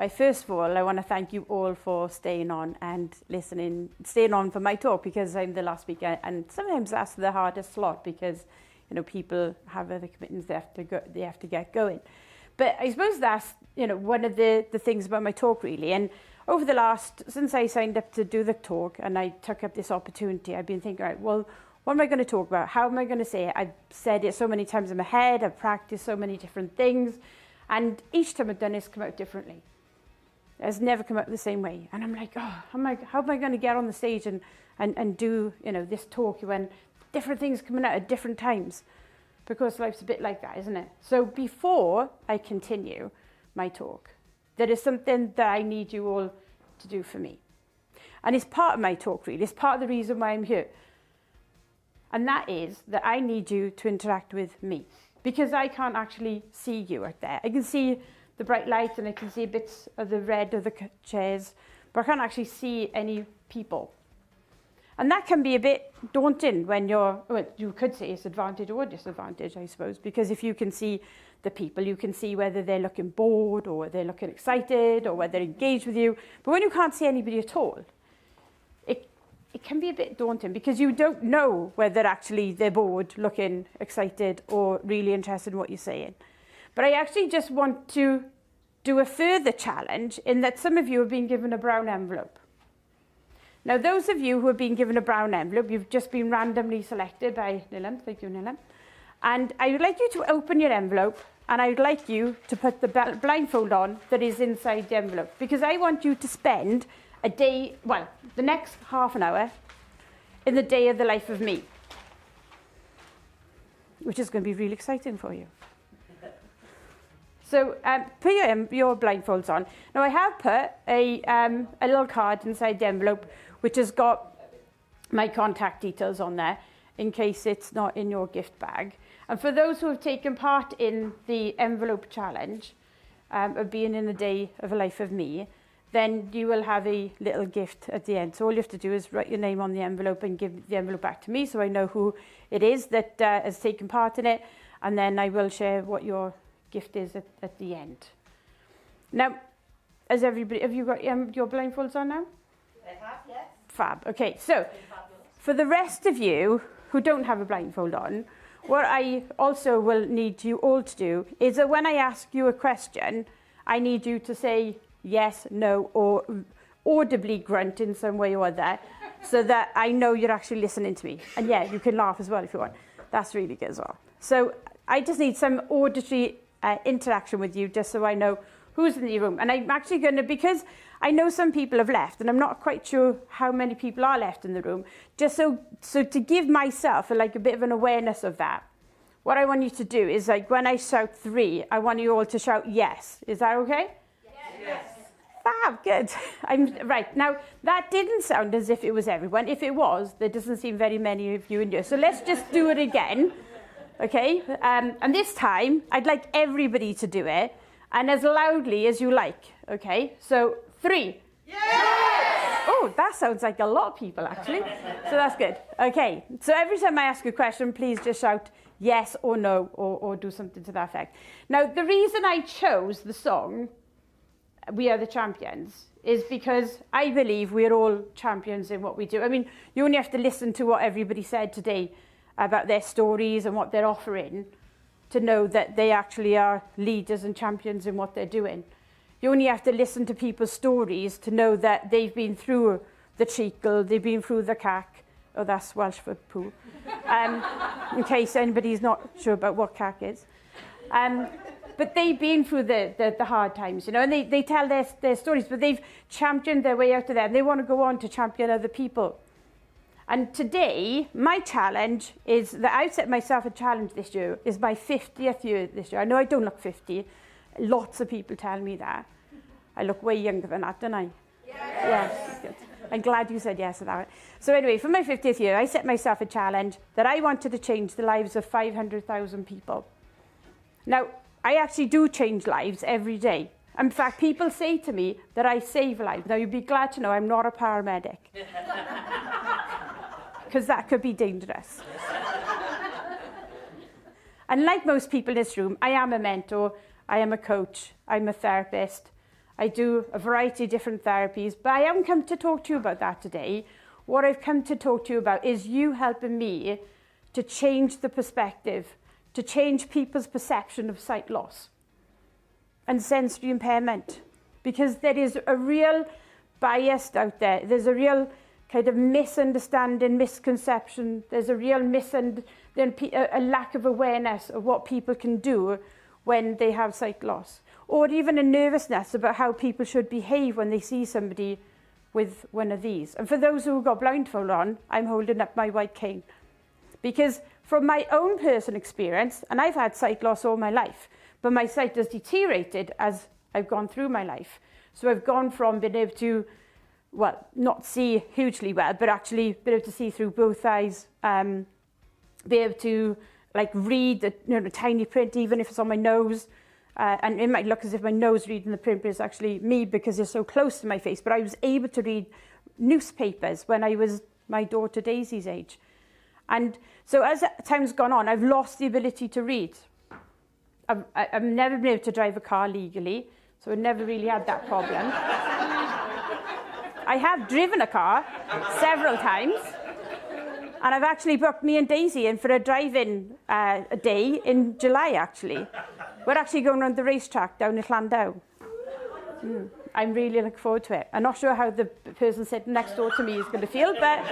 First of all, I want to thank you all for staying on and listening, staying on for my talk, because I'm the last speaker, and sometimes that's the hardest slot because, you know, people have other commitments they have to get going. But I suppose that's, you know, one of the things about my talk, really. And over the since I signed up to do the talk and I took up this opportunity, I've been thinking, right, well, what am I going to talk about? How am I going to say it? I've said it so many times in my head. I've practiced so many different things. And each time I've done it, it's come out differently. It's never come out the same way. And I'm like, oh, how am I going to get on the stage and do, you know, this talk when different things coming out at different times? Because life's a bit like that, isn't it? So before I continue my talk, there is something that I need you all to do for me. And it's part of my talk, really. It's part of the reason why I'm here. And that is that I need you to interact with me. Because I can't actually see you out there. I can see the bright lights and I can see bits of the red of the chairs, but I can't actually see any people. And that can be a bit daunting when well, you could say it's advantage or disadvantage, I suppose, because if you can see the people, you can see whether they're looking bored or they're looking excited or whether they're engaged with you. But when you can't see anybody at all, it can be a bit daunting because you don't know whether actually they're bored, looking excited or really interested in what you're saying. But I actually just want to do a further challenge in that some of you have been given a brown envelope. Now, those of you who have been given a brown envelope, you've just been randomly selected by Nilam. Thank you, Nilam. And I would like you to open your envelope and I would like you to put the blindfold on that is inside the envelope. Because I want you to spend a day, well, the next half an hour in the day of the life of me. Which is going to be really exciting for you. So put your blindfolds on. Now I have put a little card inside the envelope which has got my contact details on there in case it's not in your gift bag. And for those who have taken part in the envelope challenge of being in the day of a life of me, then you will have a little gift at the end. So all you have to do is write your name on the envelope and give the envelope back to me so I know who it is that has taken part in it. And then I will share what your gift is at the end. Now, has everybody, have you got your blindfolds on now? I have, yes. Fab. Okay, so for the rest of you who don't have a blindfold on, what I also will need you all to do is that when I ask you a question, I need you to say yes, no, or audibly grunt in some way or other so that I know you're actually listening to me. And yeah, you can laugh as well if you want. That's really good as well. So I just need some auditory interaction with you just so I know who's in the room. And I'm actually going to, because I know some people have left and I'm not quite sure how many people are left in the room, just so to give myself a bit of an awareness of that, what I want you to do is like when I shout 3, I want you all to shout yes. Is that okay? Yes. Fab, good. Right, now that didn't sound as if it was everyone. If it was, there doesn't seem very many of you in here. So let's just do it again. Okay, and this time I'd like everybody to do it and as loudly as you like. Okay, so 3. Yes! Oh, that sounds like a lot of people actually. So that's good. Okay, so every time I ask a question, please just shout yes or no or do something to that effect. Now, the reason I chose the song We Are the Champions is because I believe we're all champions in what we do. I mean, you only have to listen to what everybody said today about their stories and what they're offering to know that they actually are leaders and champions in what they're doing. You only have to listen to people's stories to know that they've been through the treacle, they've been through the cack. Oh, that's Welsh for poo. In case anybody's not sure about what cack is. But they've been through the hard times, you know, and they tell their stories, but they've championed their way out of there and they want to go on to champion other people. And today, my challenge is that I've set myself a challenge this year, is my 50th year this year. I know I don't look 50. Lots of people tell me that. I look way younger than that, don't I? Yes. Good. I'm glad you said yes to that. So anyway, for my 50th year, I set myself a challenge that I wanted to change the lives of 500,000 people. Now, I actually do change lives every day. In fact, people say to me that I save lives. Now, you'd be glad to know I'm not a paramedic. Because that could be dangerous. And like most people in this room, I am a mentor, I am a coach, I'm a therapist, I do a variety of different therapies, but I haven't come to talk to you about that today. What I've come to talk to you about is you helping me to change the perspective, to change people's perception of sight loss and sensory impairment. Because there is a real bias out there. There's a real kind of misunderstanding, misconception. There's a real a lack of awareness of what people can do when they have sight loss. Or even a nervousness about how people should behave when they see somebody with one of these. And for those who got blindfold on, I'm holding up my white cane. Because from my own personal experience, and I've had sight loss all my life, but my sight has deteriorated as I've gone through my life. So I've gone from being able to, well, not see hugely well, but actually be able to see through both eyes, be able to like read the tiny print, even if it's on my nose. And it might look as if my nose reading the print, but it's actually me because it's so close to my face. But I was able to read newspapers when I was my daughter Daisy's age. And so as time's gone on, I've lost the ability to read. I've never been able to drive a car legally, so I've never really had that problem. I have driven a car several times, and I've actually booked me and Daisy in for a drive-in a day in July, actually. We're actually going around the racetrack down at Landau. I'm really looking forward to it. I'm not sure how the person sitting next door to me is going to feel, but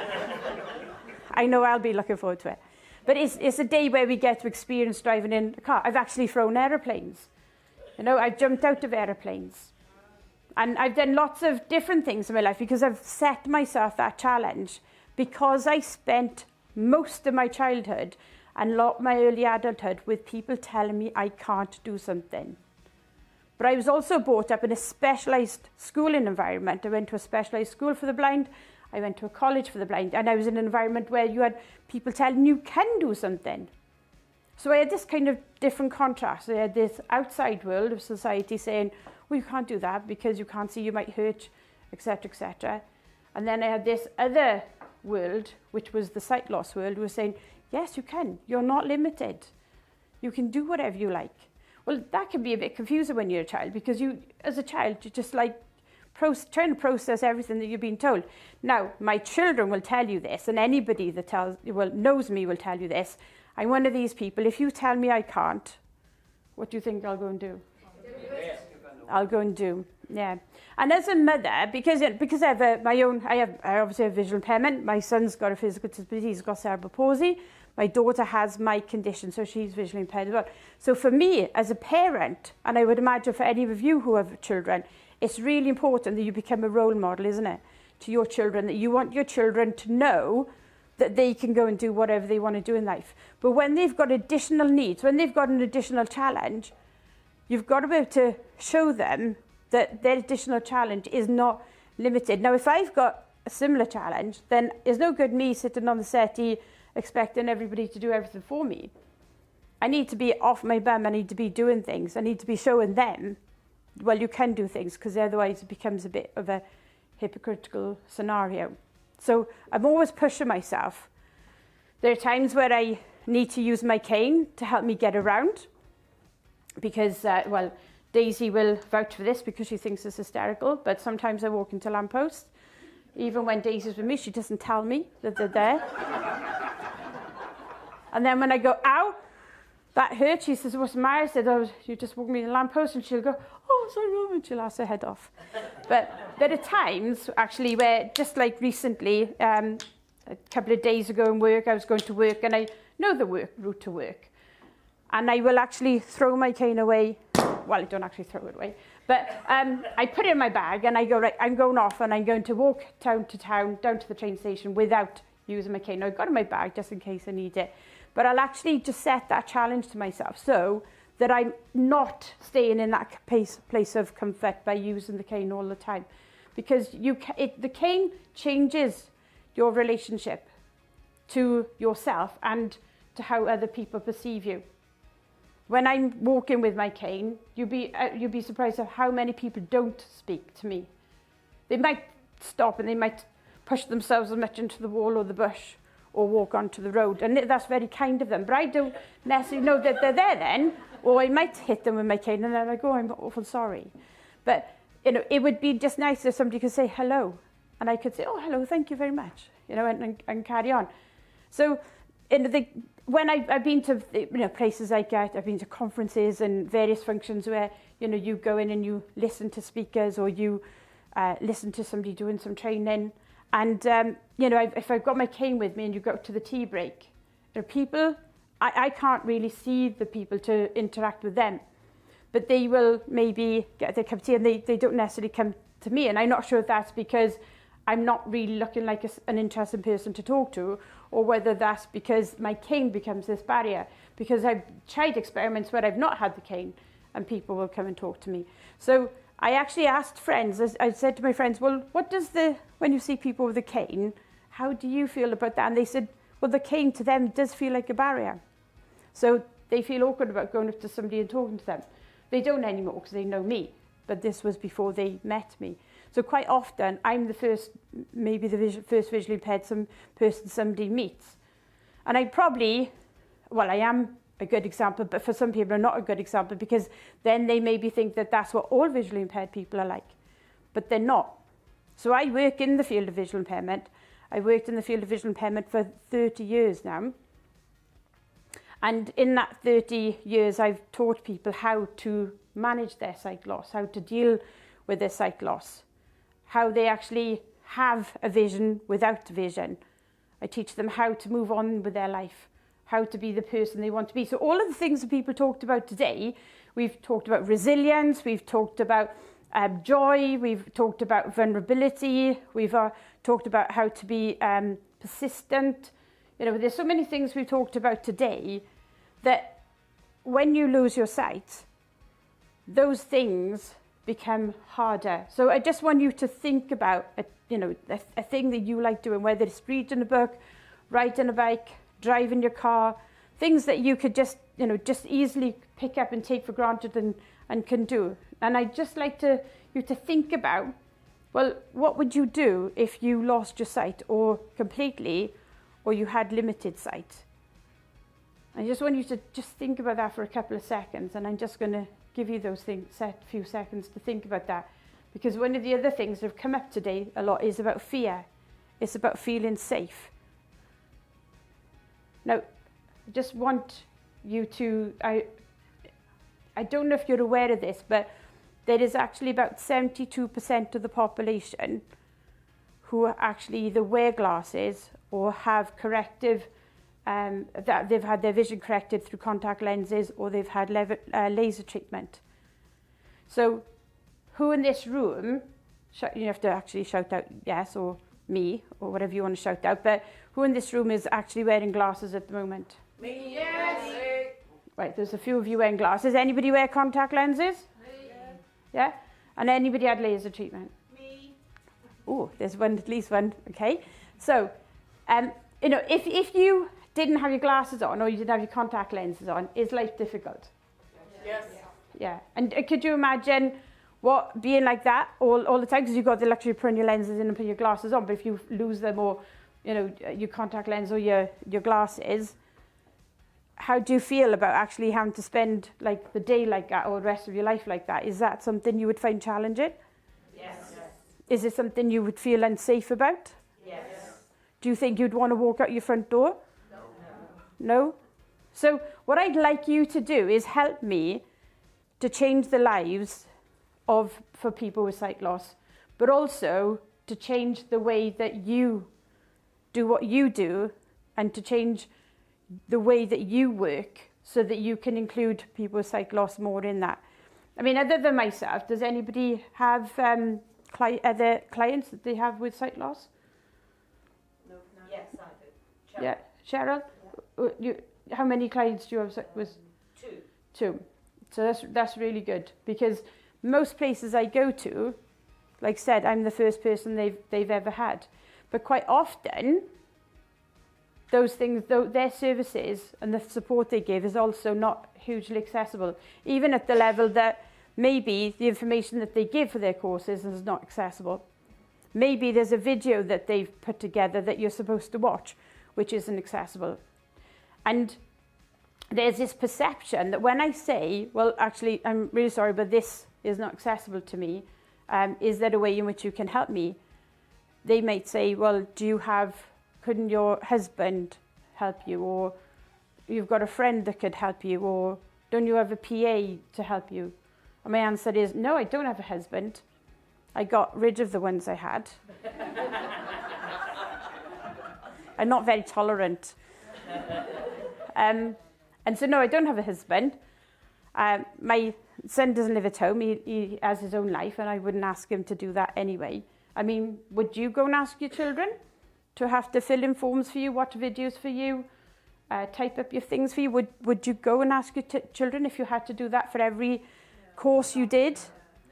I know I'll be looking forward to it. But it's a day where we get to experience driving in a car. I've actually flown aeroplanes. You know, I've jumped out of aeroplanes. And I've done lots of different things in my life because I've set myself that challenge because I spent most of my childhood and a lot of my early adulthood with people telling me I can't do something. But I was also brought up in a specialised schooling environment. I went to a specialised school for the blind. I went to a college for the blind. And I was in an environment where you had people telling you can do something. So I had this kind of different contrast. I had this outside world of society saying, well, you can't do that because you can't see, you might hurt, etc., etc. And then I had this other world, which was the sight loss world, who was saying, yes, you can. You're not limited. You can do whatever you like. Well, that can be a bit confusing when you're a child because you, as a child, you're just like trying to process everything that you're being told. Now, my children will tell you this, and anybody that knows me will tell you this. I'm one of these people. If you tell me I can't, what do you think I'll go and do? I'll go and do. Yeah. And as a mother, because I have I obviously have visual impairment. My son's got a physical disability. He's got cerebral palsy. My daughter has my condition, so she's visually impaired as well. So for me, as a parent, and I would imagine for any of you who have children, it's really important that you become a role model, isn't it, to your children, that you want your children to know that they can go and do whatever they want to do in life. But when they've got additional needs, when they've got an additional challenge, you've got to be able to show them that their additional challenge is not limited. Now, if I've got a similar challenge, then it's no good me sitting on the settee expecting everybody to do everything for me. I need to be off my bum. I need to be doing things. I need to be showing them, well, you can do things, because otherwise it becomes a bit of a hypocritical scenario. So I'm always pushing myself. There are times where I need to use my cane to help me get around because, well, Daisy will vouch for this because she thinks it's hysterical, but sometimes I walk into lampposts. Even when Daisy's with me, she doesn't tell me that they're there. And then when I go, ow, that hurt, she says, what's the matter? I said, oh, you just walked me to the lamppost, and she'll go, oh, sorry, and she'll ask her head off. But there are times, actually, where just like recently, a couple of days ago in work, I was going to work, and I know the route to work. And I will actually throw my cane away. Well, I don't actually throw it away. But I put it in my bag, and I go, right, I'm going off, and I'm going to walk town to town, down to the train station without using my cane. Now, I've got it in my bag just in case I need it. But I'll actually just set that challenge to myself so that I'm not staying in that place of comfort by using the cane all the time. Because the cane changes your relationship to yourself and to how other people perceive you. When I'm walking with my cane, you'd be surprised at how many people don't speak to me. They might stop and they might push themselves as much into the wall or the bush or walk onto the road, and that's very kind of them. But I don't necessarily know that they're there then, or I might hit them with my cane and then I go, I'm awful sorry. But it would be just nice if somebody could say hello, and I could say, oh, hello, thank you very much, and carry on. So, when I've been to places like that, I've been to conferences and various functions where you go in and you listen to speakers, or you listen to somebody doing some training, and if I've got my cane with me and you go to the tea break, people, I can't really see the people to interact with them, but they will maybe get their cup of tea and they don't necessarily come to me, and I'm not sure if that's because I'm not really looking like an interesting person to talk to, or whether that's because my cane becomes this barrier, because I've tried experiments where I've not had the cane and people will come and talk to me. So I actually asked friends, I said to my friends, well, when you see people with a cane, how do you feel about that? And they said, well, the cane to them does feel like a barrier. So they feel awkward about going up to somebody and talking to them. They don't anymore because they know me, but this was before they met me. So quite often, I'm the first, maybe the first visually impaired person somebody meets. And I am a good example, but for some people I'm not a good example, because then they maybe think that that's what all visually impaired people are like, but they're not. So I work in the field of visual impairment. I worked in the field of visual impairment for 30 years now. And in that 30 years, I've taught people how to manage their sight loss, how to deal with their sight loss, how they actually have a vision without vision. I teach them how to move on with their life, how to be the person they want to be. So all of the things that people talked about today, we've talked about resilience, we've talked about joy, we've talked about vulnerability, we've talked about how to be persistent. There's so many things we've talked about today that when you lose your sight, those things become harder. So I just want you to think about a thing that you like doing, whether it's reading a book, riding a bike, driving your car, things that you could just easily pick up and take for granted and can do. And I'd just like you to think about, well, what would you do if you lost your sight, or completely, or you had limited sight? I just want you to just think about that for a couple of seconds, and I'm just going to give you those few seconds to think about that. Because one of the other things that have come up today a lot is about fear. It's about feeling safe. Now, I just want you to, I don't know if you're aware of this, but there is actually about 72% of the population who actually either wear glasses or have corrective, that they've had their vision corrected through contact lenses, or they've had laser treatment. So who in this room, you have to actually shout out yes, or me, or whatever you want to shout out, but who in this room is actually wearing glasses at the moment? Me, yes. Right, there's a few of you wearing glasses. Anybody wear contact lenses? Me. Yeah? And anybody had laser treatment? Me. Oh, there's at least one, okay. So, if you didn't have your glasses on, or you didn't have your contact lenses on, is life difficult? Yes. Yeah. And could you imagine what being like that all the time? Because you've got the luxury of putting your lenses in and putting your glasses on, but if you lose them, or your contact lens or your glasses, how do you feel about actually having to spend like the day like that, or the rest of your life like that? Is that something you would find challenging? Yes. Is it something you would feel unsafe about? Yes. Do you think you'd want to walk out your front door? No? So what I'd like you to do is help me to change the lives for people with sight loss, but also to change the way that you do what you do, and to change the way that you work so that you can include people with sight loss more in that. I mean, other than myself, does anybody have other clients that they have with sight loss? No. Yes, I do. Yeah, Cheryl? Yeah. How many clients do you have with? Two. So that's really good, because most places I go to, like I said, I'm the first person they've ever had. But quite often, those things, their services and the support they give is also not hugely accessible, even at the level that maybe the information that they give for their courses is not accessible. Maybe there's a video that they've put together that you're supposed to watch, which isn't accessible. And there's this perception that when I say, well, actually, I'm really sorry, but this is not accessible to me, Is there a way in which you can help me? They might say, well, couldn't your husband help you? Or you've got a friend that could help you? Or don't you have a PA to help you? And my answer is, no, I don't have a husband. I got rid of the ones I had. I'm not very tolerant. And so, no, I don't have a husband. My son doesn't live at home. He has his own life, and I wouldn't ask him to do that anyway. I mean, would you go and ask your children to have to fill in forms for you, watch videos for you, type up your things for you? Would you go and ask your children if you had to do that for every course you did,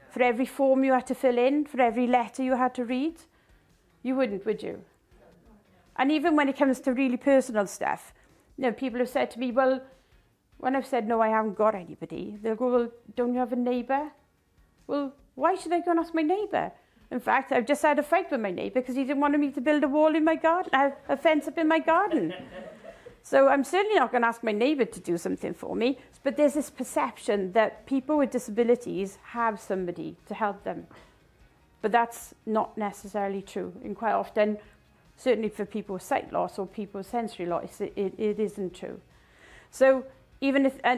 for every form you had to fill in, for every letter you had to read? You wouldn't, would you? And even when it comes to really personal stuff, people have said to me, well, when I've said, no, I haven't got anybody, they'll go, well, don't you have a neighbour? Well, why should I go and ask my neighbour? In fact, I've just had a fight with my neighbour because he didn't want me to build a wall in my garden, a fence up in my garden. So I'm certainly not going to ask my neighbour to do something for me. But there's this perception that people with disabilities have somebody to help them. But that's not necessarily true. And quite often, certainly for people with sight loss or people with sensory loss, it isn't true. So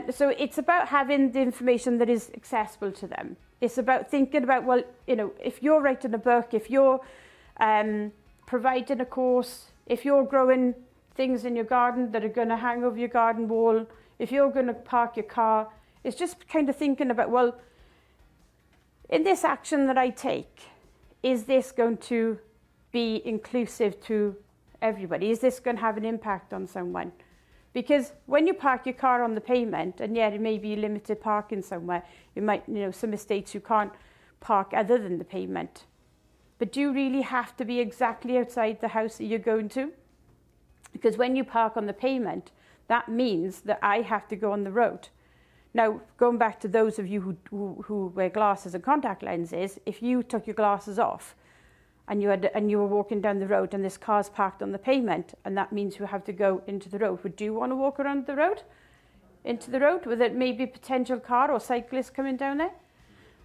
so it's about having the information that is accessible to them. It's about thinking about, well, if you're writing a book, if you're providing a course, if you're growing things in your garden that are going to hang over your garden wall, if you're going to park your car, it's just kind of thinking about, well, in this action that I take, is this going to be inclusive to everybody? Is this going to have an impact on someone? Because when you park your car on the pavement, and it may be limited parking somewhere, it might, some estates you can't park other than the pavement. But do you really have to be exactly outside the house that you're going to? Because when you park on the pavement, that means that I have to go on the road. Now, going back to those of you who wear glasses and contact lenses, if you took your glasses off and you were walking down the road and this car's parked on the pavement, and that means you have to go into the road, would you want to walk around the road? Into the road with it maybe a potential car or cyclist coming down there?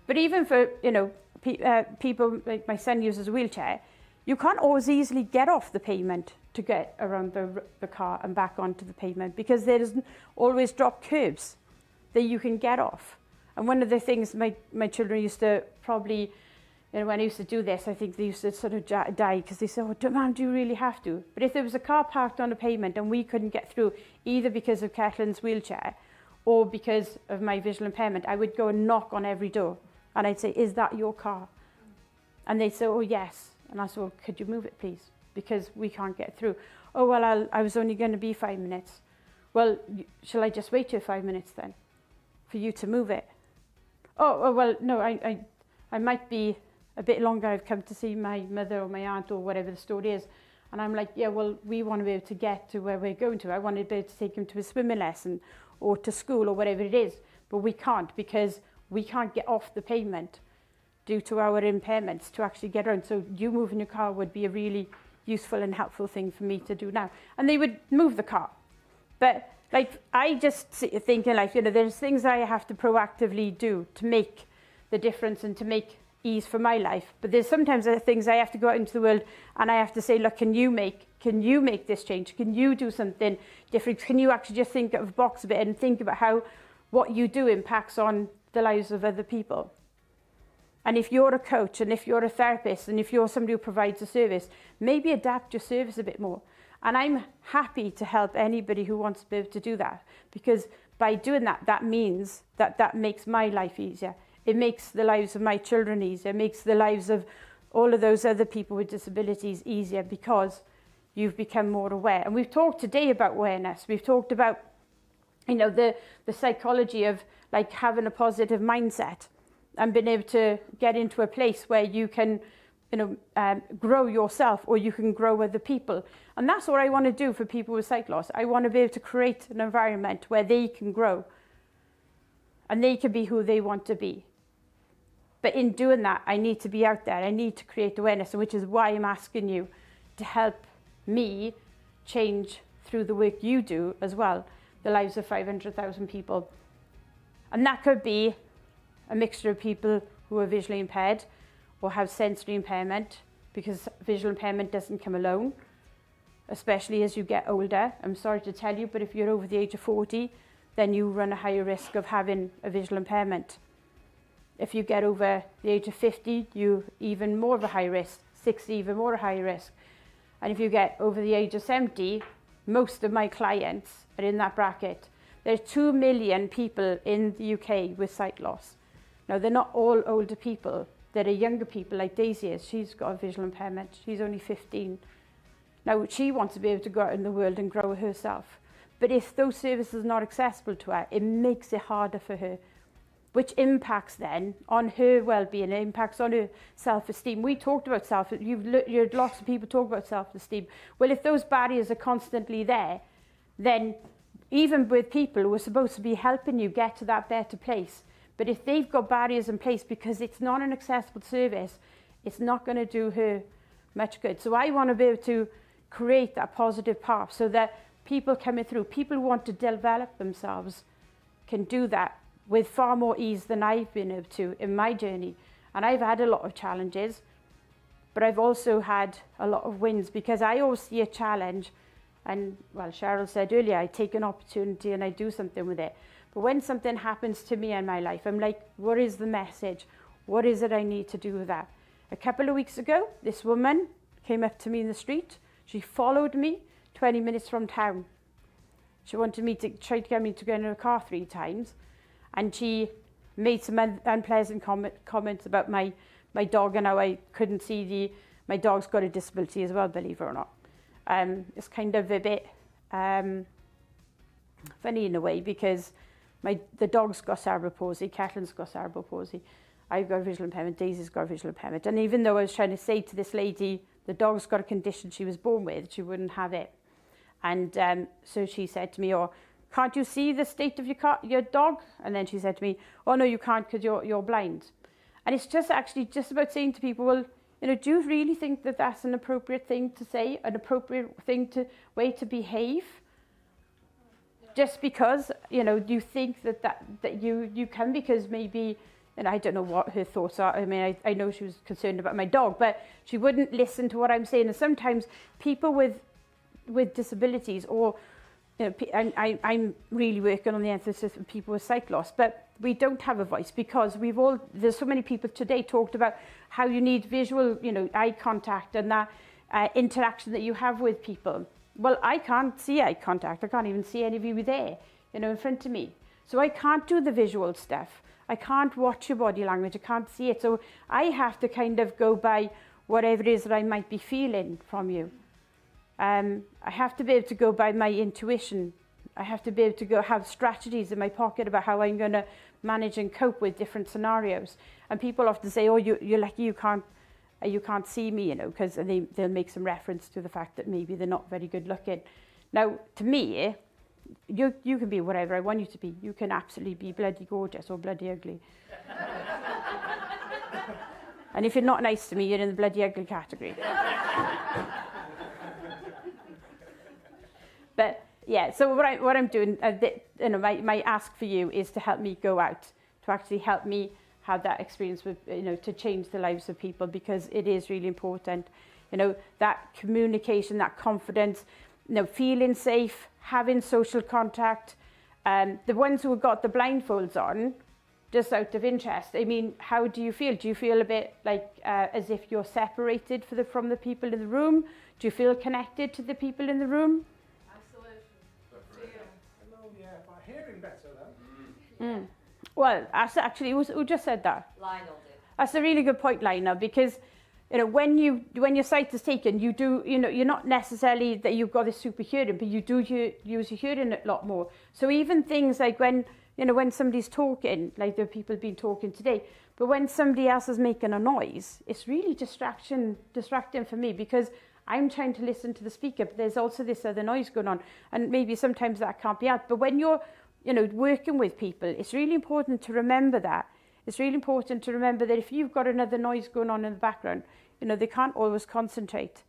But even for, people, like my son uses a wheelchair, you can't always easily get off the pavement to get around the car and back onto the pavement, because there isn't always drop curbs that you can get off. And one of the things my children used to probably, when I used to do this, I think they used to sort of die because they said, oh, Mum, do you really have to? But if there was a car parked on a pavement and we couldn't get through, either because of Catherine's wheelchair or because of my visual impairment, I would go and knock on every door. And I'd say, is that your car? And they'd say, oh, yes. And I said, well, could you move it, please? Because we can't get through. Oh, well, I was only going to be 5 minutes. Well, shall I just wait here 5 minutes then for you to move it? Oh, well, no, I might be a bit longer. I've come to see my mother or my aunt or whatever the story is. And I'm like, yeah, well, we want to be able to get to where we're going to. I want to be able to take him to a swimming lesson or to school or whatever it is. But we can't, because we can't get off the pavement due to our impairments to actually get around. So you moving your car would be a really useful and helpful thing for me to do now. And they would move the car. But I just thinking there's things I have to proactively do to make the difference and to make ease for my life. But there's sometimes things I have to go out into the world and I have to say, look, can you make this change? Can you do something different? Can you actually just think out of the box a bit and think about how what you do impacts on the lives of other people? And if you're a coach and if you're a therapist and if you're somebody who provides a service, maybe adapt your service a bit more. And I'm happy to help anybody who wants to be able to do that, because by doing that, that means that makes my life easier. It makes the lives of my children easier. It makes the lives of all of those other people with disabilities easier, because you've become more aware. And we've talked today about awareness. We've talked about, the psychology of having a positive mindset and being able to get into a place where you can, grow yourself, or you can grow other people. And that's what I want to do for people with sight loss. I want to be able to create an environment where they can grow and they can be who they want to be. But in doing that, I need to be out there. I need to create awareness, which is why I'm asking you to help me change, through the work you do as well, the lives of 500,000 people. And that could be a mixture of people who are visually impaired, or have sensory impairment, because visual impairment doesn't come alone, especially as you get older. I'm sorry to tell you, but if you're over the age of 40, then you run a higher risk of having a visual impairment. If you get over the age of 50, you're even more of a high risk, 60 even more a high risk. And if you get over the age of 70, most of my clients are in that bracket. There's 2 million people in the UK with sight loss. Now, they're not all older people. There are younger people like Daisy is. She's got a visual impairment. She's only 15. Now, she wants to be able to go out in the world and grow herself. But if those services are not accessible to her, it makes it harder for her, which impacts then on her well-being, it impacts on her self-esteem. We talked about you've heard lots of people talk about self-esteem. Well, if those barriers are constantly there, then even with people who are supposed to be helping you get to that better place, but if they've got barriers in place because it's not an accessible service, it's not going to do her much good. So I want to be able to create that positive path so that people coming through, people who want to develop themselves, can do that with far more ease than I've been able to in my journey. And I've had a lot of challenges, but I've also had a lot of wins, because I always see a challenge, and well, Cheryl said earlier, I take an opportunity and I do something with it. But when something happens to me in my life, I'm like, what is the message? What is it I need to do with that? A couple of weeks ago, this woman came up to me in the street. She followed me 20 minutes from town. She wanted me to try to get me to get in her car 3 times. And she made some unpleasant comments about my dog and how I couldn't see my dog's got a disability as well, believe it or not. It's kind of a bit funny in a way, because the dog's got cerebral palsy, Catherine's got cerebral palsy, I've got a visual impairment, Daisy's got a visual impairment. And even though I was trying to say to this lady, the dog's got a condition she was born with, she wouldn't have it. And so she said to me, oh, can't you see the state of your dog? And then she said to me, oh no, you can't because you're blind. And it's just actually just about saying to people, well, you know, do you really think that that's an appropriate thing to say, an appropriate way to behave? Just because, you know, you think that you can, because maybe, and I don't know what her thoughts are. I mean, I know she was concerned about my dog, but she wouldn't listen to what I'm saying. And sometimes people with disabilities, or, you know, I'm really working on the emphasis of people with sight loss, but we don't have a voice, because there's so many people today talked about how you need visual, you know, eye contact and that interaction that you have with people. Well, I can't see eye contact. I can't even see any of you there, you know, in front of me. So I can't do the visual stuff. I can't watch your body language. I can't see it. So I have to kind of go by whatever it is that I might be feeling from you. I have to be able to go by my intuition. I have to be able to have strategies in my pocket about how I'm going to manage and cope with different scenarios. And people often say, oh, you're lucky you can't see me, you know, because they'll make some reference to the fact that maybe they're not very good looking. Now, to me, you can be whatever I want you to be. You can absolutely be bloody gorgeous or bloody ugly. And if you're not nice to me, you're in the bloody ugly category. But yeah, so what I'm doing, you know, my ask for you is to help me go out, to actually help me have that experience with, you know, to change the lives of people, because it is really important. You know, that communication, that confidence, you know, feeling safe, having social contact. The ones who have got the blindfolds on, just out of interest, I mean, how do you feel? Do you feel a bit like as if you're separated from the people in the room? Do you feel connected to the people in the room? By hearing better then. Well, actually, who just said that? Lionel did. That's a really good point, Lionel, because, you know, when your sight is taken, you do, you know, you're not necessarily that you've got this super hearing, but you do use your hearing a lot more. So even things like when somebody's talking, like the people have been talking today, but when somebody else is making a noise, it's really distracting for me, because I'm trying to listen to the speaker, but there's also this other noise going on, and maybe sometimes that can't be out. But when you're, you know, working with people, it's really important to remember that. It's really important to remember that if you've got another noise going on in the background, you know, they can't always concentrate.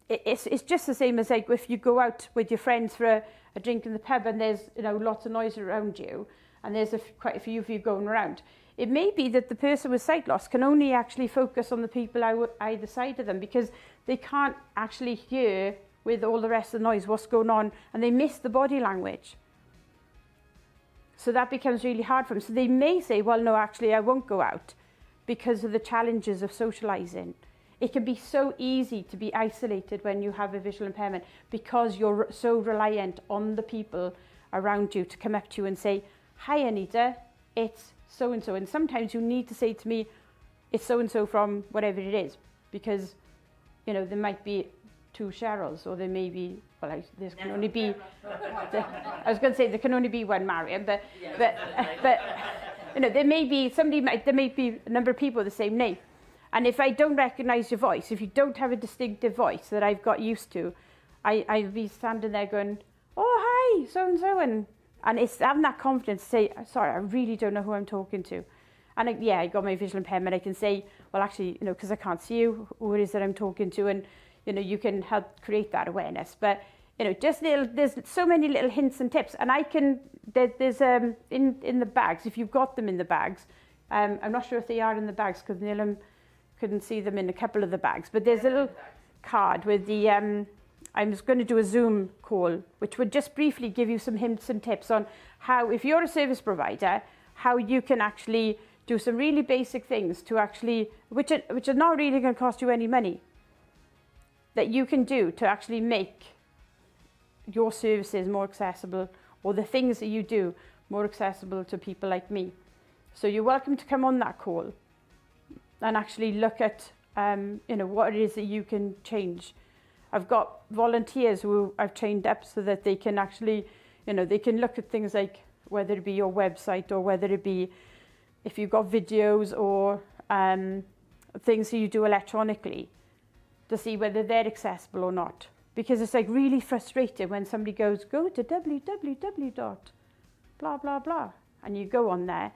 It's just the same as like if you go out with your friends for a drink in the pub and there's, you know, lots of noise around you, and there's quite a few of you going around. It may be that the person with sight loss can only actually focus on the people either side of them, because they can't actually hear with all the rest of the noise what's going on, and they miss the body language. So that becomes really hard for them. So they may say, well, no, actually, I won't go out because of the challenges of socialising. It can be so easy to be isolated when you have a visual impairment, because you're so reliant on the people around you to come up to you and say, hi, Anita, it's so-and-so. And sometimes you need to say to me, it's so-and-so from whatever it is, because, you know, there might be two Cheryls, or there may be, well, there can only be, I was going to say there can only be one Marion, but you know, there may be a number of people with the same name. And if I don't recognise your voice, if you don't have a distinctive voice that I've got used to, I'll be standing there going, oh, hi, so-and-so, and it's having that confidence to say, sorry, I really don't know who I'm talking to. And I got my visual impairment, I can say, well, actually, you know, because I can't see you, who it is that I'm talking to, and you know, you can help create that awareness. But you know, there's so many little hints and tips, and there's in the bags, if you've got them in the bags, I'm not sure if they are in the bags because Neil couldn't see them in a couple of the bags, but there's a little card with the I was going to do a Zoom call, which would just briefly give you some hints and tips on how, if you're a service provider, how you can actually do some really basic things to actually, which are not really going to cost you any money, that you can do to actually make your services more accessible, or the things that you do more accessible to people like me. So you're welcome to come on that call and actually look at you know, what it is that you can change. I've got volunteers who I've trained up so that they can actually, you know, they can look at things like whether it be your website, or whether it be if you've got videos or things that you do electronically, to see whether they're accessible or not. Because it's like really frustrating when somebody goes, go to www. blah, blah, blah. And you go on there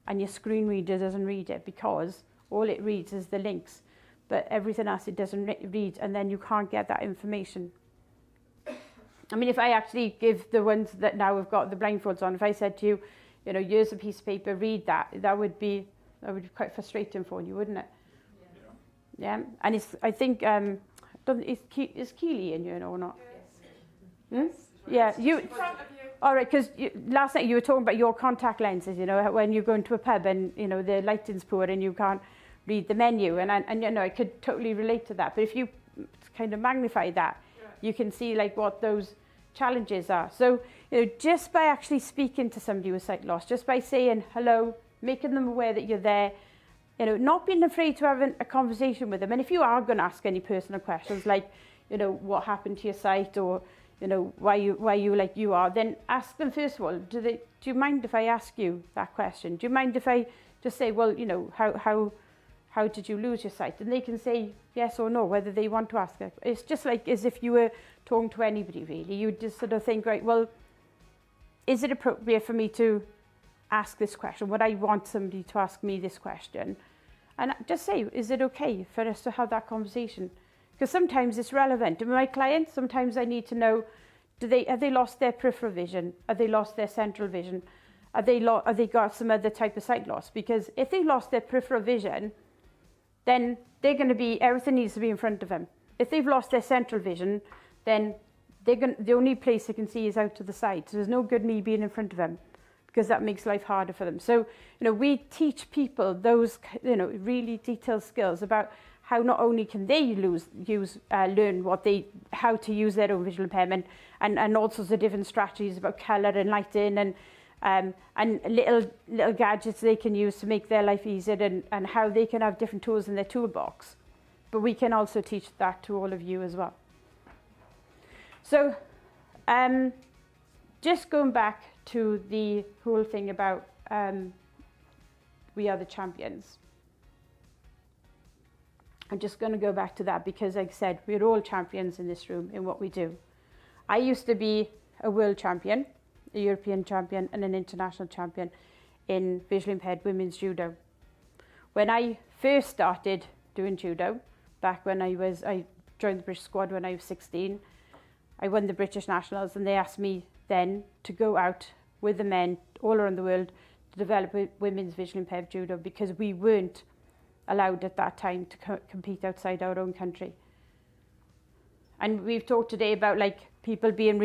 and your screen reader doesn't read it, because all it reads is the links. But everything else it doesn't read, and then you can't get that information. I mean, if I actually give the ones that now have got the blindfolds on, if I said to you, you know, here's a piece of paper, read that, that would be quite frustrating for you, wouldn't it? Yeah, and I think, is Keely in here or not? Yes. Hmm? Yeah, you. All right, because last night you were talking about your contact lenses, you know, when you go into a pub and, you know, the lighting's poor and you can't read the menu, and you know, I could totally relate to that. But if you kind of magnify that, you can see like what those challenges are. So, you know, just by actually speaking to somebody with sight loss, just by saying hello, making them aware that you're there, you know, not being afraid to have a conversation with them. And if you are going to ask any personal questions like, you know, what happened to your sight, or, you know, why you like you are, then ask them first of all, do you mind if I ask you that question? Do you mind if I just say, well, you know, how did you lose your sight? And they can say yes or no, whether they want to ask it. It's just like as if you were talking to anybody, really. You just sort of think, right, well, is it appropriate for me to ask this question? Would I want somebody to ask me this question? And just say, is it okay for us to have that conversation? Because sometimes it's relevant. And my clients, sometimes I need to know, have they lost their peripheral vision? Have they lost their central vision? Have they got some other type of sight loss? Because if they lost their peripheral vision, then they're going to be, everything needs to be in front of them. If they've lost their central vision, then the only place they can see is out to the side. So there's no good me being in front of them, because that makes life harder for them. So, you know, we teach people those, you know, really detailed skills about how not only can they learn how to use their own visual impairment, and all sorts of different strategies about colour and lighting, and little gadgets they can use to make their life easier, and how they can have different tools in their toolbox. But we can also teach that to all of you as well. So, just going back to the whole thing about we are the champions. I'm just going to go back to that because, like I said, we're all champions in this room in what we do. I used to be a world champion, a European champion, and an international champion in visually impaired women's judo. When I first started doing judo, back when I joined the British squad when I was 16, I won the British Nationals, and they asked me then to go out with the men all around the world to develop women's visually impaired judo, because we weren't allowed at that time to compete outside our own country. And we've talked today about like people being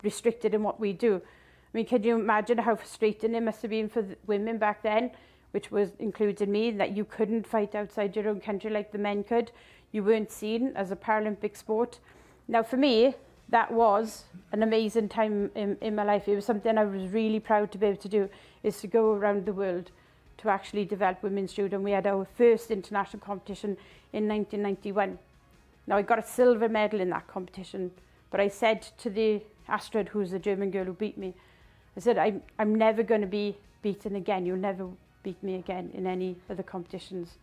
restricted in what we do. I mean, can you imagine how frustrating it must have been for the women back then, which was included me, that you couldn't fight outside your own country like the men could. You weren't seen as a Paralympic sport. Now for me, that was an amazing time in my life. It was something I was really proud to be able to do, is to go around the world to actually develop women's judo. And we had our first international competition in 1991. Now I got a silver medal in that competition, but I said to the Astrid, who's the German girl who beat me, I said, I'm never going to be beaten again. You'll never beat me again in any of the competitions.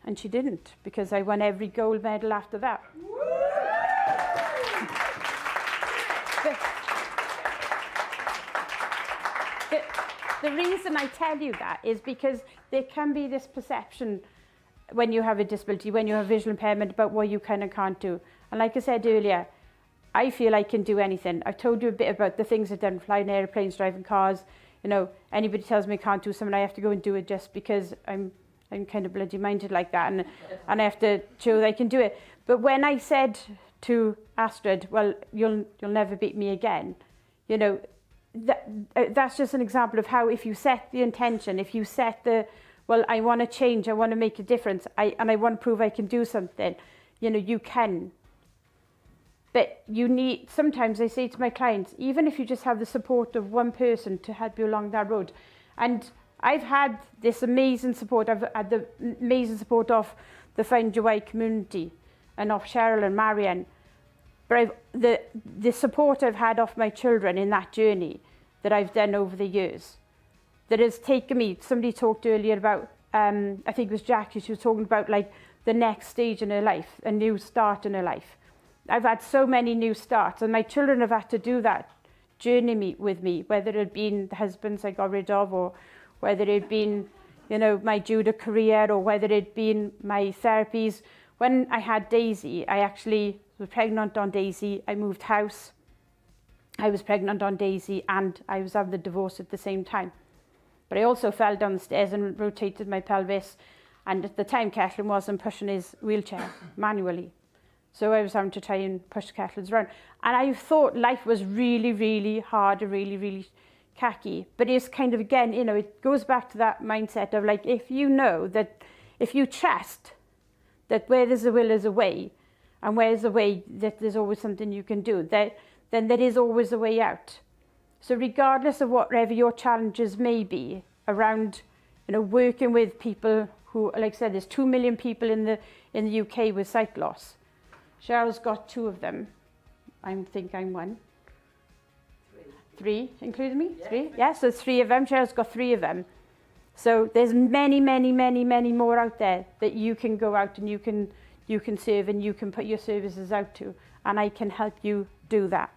And she didn't, because I won every gold medal after that. The reason I tell you that is because there can be this perception when you have a disability, when you have visual impairment, about what you can and can't do. And like I said earlier, I feel I can do anything. I've told you a bit about the things I've done, flying airplanes, driving cars. You know, anybody tells me I can't do something, I have to go and do it just because I'm kind of bloody minded like that, and I have to show that I can do it. But when I said to Astrid, well, you'll never beat me again, you know, that's just an example of how, if you set the intention, if you set the, well, I want to change, I want to make a difference, and I want to prove I can do something, you know, you can. But you need, sometimes I say to my clients, even if you just have the support of one person to help you along that road. And I've had this amazing support. I've had the amazing support of the Find Your Way community and of Cheryl and Marianne. But the support I've had of my children in that journey that I've done over the years, that has taken me, somebody talked earlier about, I think it was Jackie, she was talking about like the next stage in her life, a new start in her life. I've had so many new starts, and my children have had to do that journey with me, whether it had been the husbands I got rid of, or whether it had been, you know, my judo career, or whether it had been my therapies. When I had Daisy, I actually was pregnant on Daisy. I moved house. I was pregnant on Daisy, and I was having the divorce at the same time. But I also fell down the stairs and rotated my pelvis. And at the time, Kettlin wasn't pushing his wheelchair manually. So I was having to try and push the kettles around. And I thought life was really, really hard and really, really khaki. But it's kind of, again, you know, it goes back to that mindset of like, if you know that, if you trust that where there's a will, there's a way, and where there's a way, that there's always something you can do, then there is always a way out. So regardless of whatever your challenges may be around, you know, working with people who, like I said, there's 2 million people in the UK with sight loss. Cheryl's got 2 of them. I think I'm one. 3, including me? Yeah. 3? Yeah, so 3 of them. Cheryl's got 3 of them. So there's many, many, many, many more out there that you can go out and you can serve, and you can put your services out to. And I can help you do that.